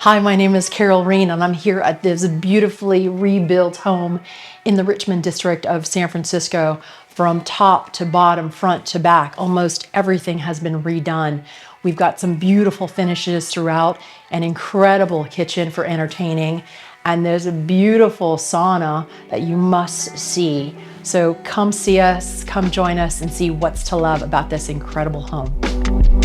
Hi, my name is Carol Reen, and I'm here at this beautifully rebuilt home in the Richmond District of San Francisco. From top to bottom, front to back, almost everything has been redone. We've got some beautiful finishes throughout, an incredible kitchen for entertaining, and there's a beautiful sauna that you must see. So come see us, come join us, and see what's to love about this incredible home.